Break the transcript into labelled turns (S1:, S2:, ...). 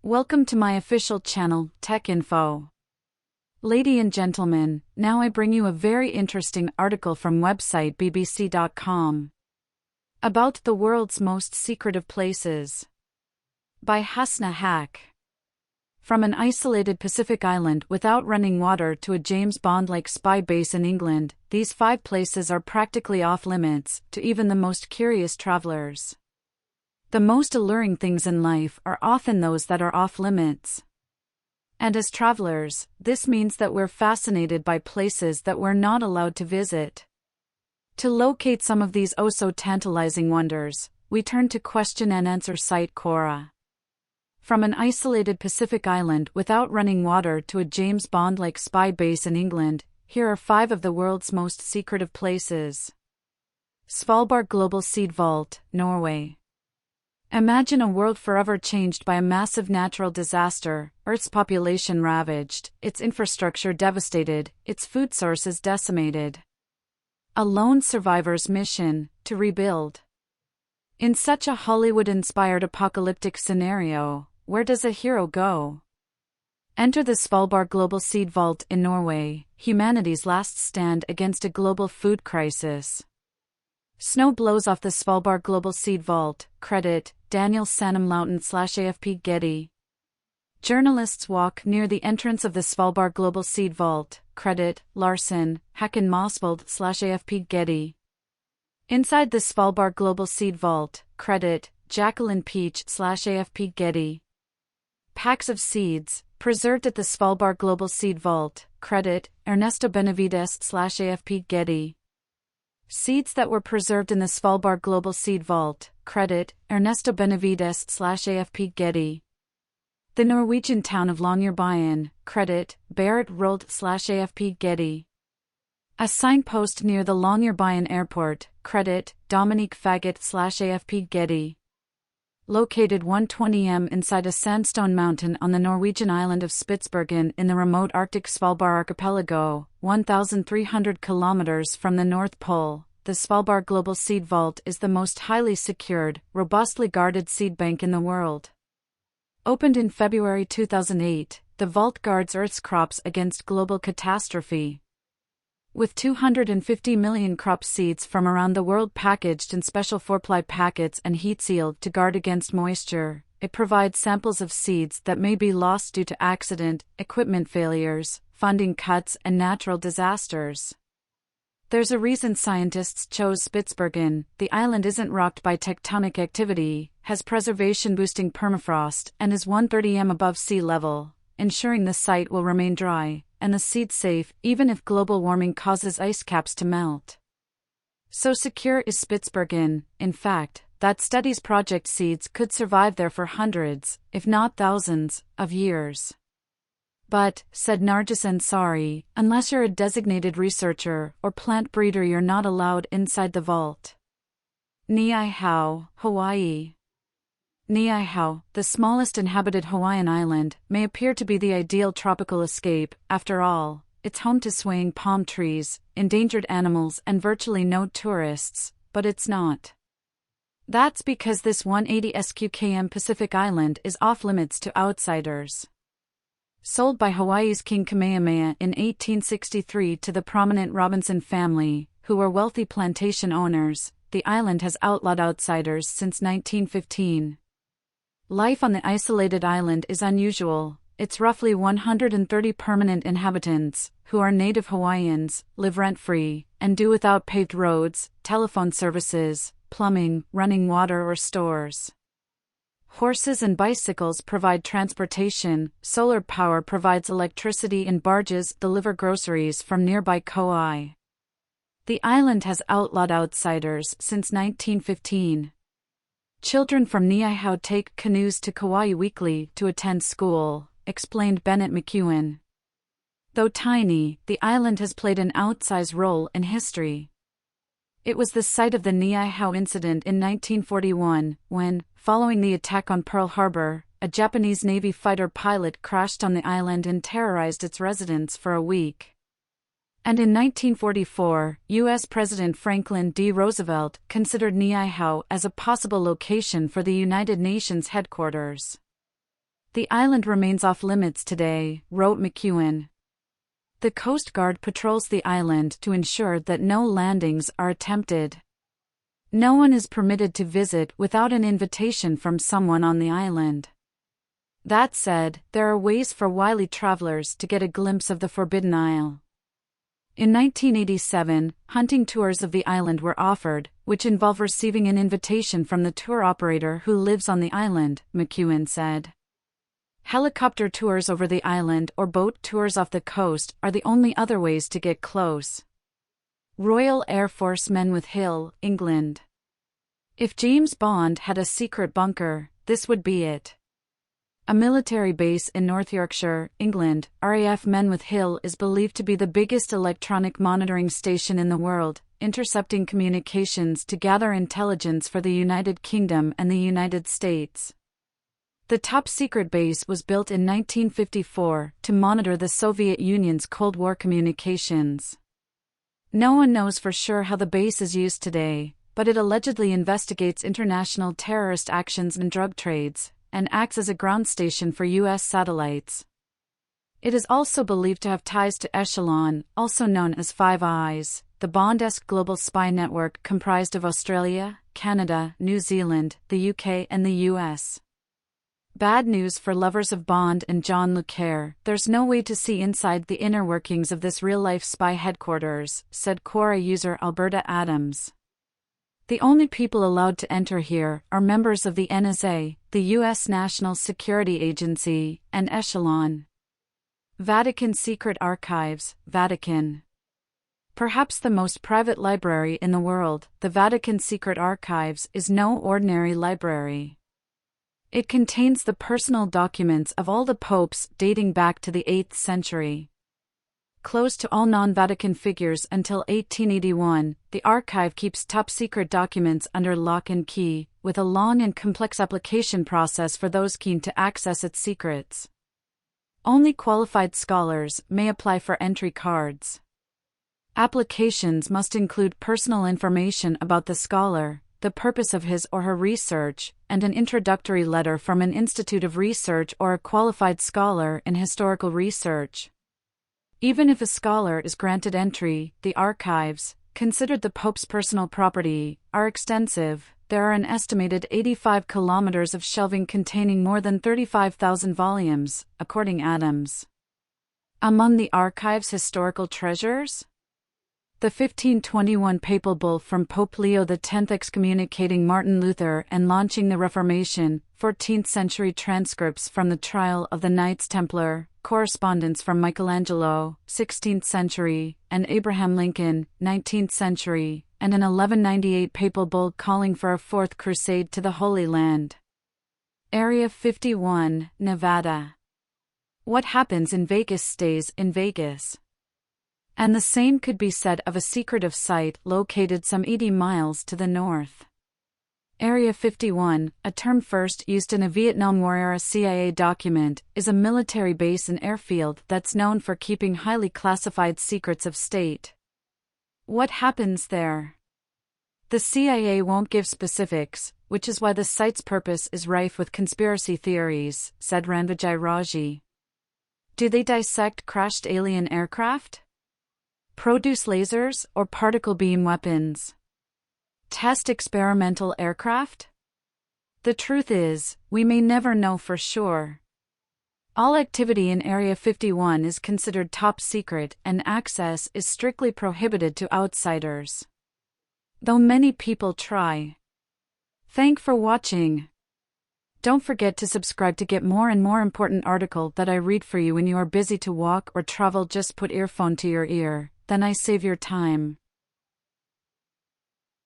S1: Welcome to my official channel, Tech Info. Ladies and gentlemen, now I bring you a very interesting article from website bbc.com about the world's most secretive places by Husna Haq. From an isolated Pacific island without running water to a James Bond-like spy base in England, these 5 places are practically off-limits to even the most curious travelers. The most alluring things in life are often those that are off-limits. And as travelers, this means that we're fascinated by places that we're not allowed to visit. To locate some of these oh-so-tantalizing wonders, we turn to question and answer site Quora. From an isolated Pacific island without running water to a James Bond-like spy base in England, here are 5 of the world's most secretive places. Svalbard Global Seed Vault, Norway. Imagine a world forever changed by a massive natural disaster, Earth's population ravaged, its infrastructure devastated, its food sources decimated. A lone survivor's mission, to rebuild. In such a Hollywood-inspired apocalyptic scenario, where does a hero go? Enter the Svalbard Global Seed Vault in Norway, humanity's last stand against a global food crisis. Snow blows off the Svalbard Global Seed Vault, credit, Daniel Sanum-Lauten/AFP Getty. Journalists walk near the entrance of the Svalbard Global Seed Vault, credit, Larsen, Hacken Mosvold/AFP Getty. Inside the Svalbard Global Seed Vault, credit, Jacqueline Peach/AFP Getty. Packs of seeds, preserved at the Svalbard Global Seed Vault, credit, Ernesto Benavides/AFP Getty. Seeds that were preserved in the Svalbard Global Seed Vault, credit, Ernesto Benavides/AFP Getty. The Norwegian town of Longyearbyen, credit, Berit Rold/AFP Getty. A signpost near the Longyearbyen airport, credit, Dominique Faggot/AFP Getty. Located 120 m inside a sandstone mountain on the Norwegian island of Spitsbergen in the remote Arctic Svalbard archipelago, 1,300 kilometers from the North Pole, the Svalbard Global Seed Vault is the most highly secured, robustly guarded seed bank in the world. Opened in February 2008, the vault guards Earth's crops against global catastrophe. With 250 million crop seeds from around the world packaged in special 4-ply packets and heat-sealed to guard against moisture, it provides samples of seeds that may be lost due to accident, equipment failures, funding cuts, and natural disasters. There's a reason scientists chose Spitsbergen. The island isn't rocked by tectonic activity, has preservation-boosting permafrost, and is 130 m above sea level, ensuring the site will remain dry and the seeds safe even if global warming causes ice caps to melt. So secure is Spitsbergen, in fact, that studies project seeds could survive there for hundreds, if not thousands, of years. But, said Nargis Ansari, unless you're a designated researcher or plant breeder, you're not allowed inside the vault. Niihau, Hawaii. Niihau, the smallest inhabited Hawaiian island, may appear to be the ideal tropical escape. After all, it's home to swaying palm trees, endangered animals, and virtually no tourists, but it's not. That's because this 180 sq.km Pacific island is off-limits to outsiders. Sold by Hawaii's King Kamehameha in 1863 to the prominent Robinson family, who were wealthy plantation owners, the island has outlawed outsiders since 1915. Life on the isolated island is unusual. Its roughly 130 permanent inhabitants, who are native Hawaiians, live rent-free, and do without paved roads, telephone services, plumbing, running water or stores. Horses and bicycles provide transportation, solar power provides electricity, and barges deliver groceries from nearby Kauai. The island has outlawed outsiders since 1915. Children from Niihau take canoes to Kauai weekly to attend school, explained Bennett McEwen. Though tiny, the island has played an outsized role in history. It was the site of the Niihau incident in 1941, when, following the attack on Pearl Harbor, a Japanese Navy fighter pilot crashed on the island and terrorized its residents for a week. And in 1944, U.S. President Franklin D. Roosevelt considered Niihau as a possible location for the United Nations headquarters. The island remains off limits today, wrote McEwen. The Coast Guard patrols the island to ensure that no landings are attempted. No one is permitted to visit without an invitation from someone on the island. That said, there are ways for wily travelers to get a glimpse of the Forbidden Isle. In 1987, hunting tours of the island were offered, which involve receiving an invitation from the tour operator who lives on the island, McEwen said. Helicopter tours over the island or boat tours off the coast are the only other ways to get close. Royal Air Force Menwith Hill, England. If James Bond had a secret bunker, this would be it. A military base in North Yorkshire, England, RAF Menwith Hill is believed to be the biggest electronic monitoring station in the world, intercepting communications to gather intelligence for the United Kingdom and the United States. The top-secret base was built in 1954 to monitor the Soviet Union's Cold War communications. No one knows for sure how the base is used today, but it allegedly investigates international terrorist actions and drug trades, and acts as a ground station for U.S. satellites. It is also believed to have ties to Echelon, also known as Five Eyes, the Bond-esque global spy network comprised of Australia, Canada, New Zealand, the UK and the US. Bad news for lovers of Bond and John le Carre, there's no way to see inside the inner workings of this real-life spy headquarters, said Quora user Alberta Adams. The only people allowed to enter here are members of the NSA, the U.S. National Security Agency, and Echelon. Vatican Secret Archives, Vatican. Perhaps the most private library in the world, the Vatican Secret Archives is no ordinary library. It contains the personal documents of all the popes dating back to the 8th century. Closed to all non-Vatican figures until 1881, the archive keeps top-secret documents under lock and key, with a long and complex application process for those keen to access its secrets. Only qualified scholars may apply for entry cards. Applications must include personal information about the scholar, the purpose of his or her research, and an introductory letter from an institute of research or a qualified scholar in historical research. Even if a scholar is granted entry, the archives, considered the Pope's personal property, are extensive. There are an estimated 85 kilometers of shelving containing more than 35,000 volumes, according Adams. Among the archive's historical treasures? The 1521 papal bull from Pope Leo X excommunicating Martin Luther and launching the Reformation, 14th-century transcripts from the trial of the Knights Templar, correspondence from Michelangelo, 16th century, and Abraham Lincoln, 19th century, and an 1198 papal bull calling for a Fourth Crusade to the Holy Land. Area 51, Nevada. What happens in Vegas stays in Vegas. And the same could be said of a secretive site located some 80 miles to the north. Area 51, a term first used in a Vietnam War-era CIA document, is a military base and airfield that's known for keeping highly classified secrets of state. What happens there? The CIA won't give specifics, which is why the site's purpose is rife with conspiracy theories, said Ranvijay Raji. Do they dissect crashed alien aircraft? Produce lasers or particle beam weapons? Test experimental aircraft? The truth is, we may never know for sure. All activity in Area 51 is considered top secret and access is strictly prohibited to outsiders. Though many people try. Thank for watching. Don't forget to subscribe to get more and more important article that I read for you when you are busy to walk or travel. Just put earphone to your ear, then I save your time.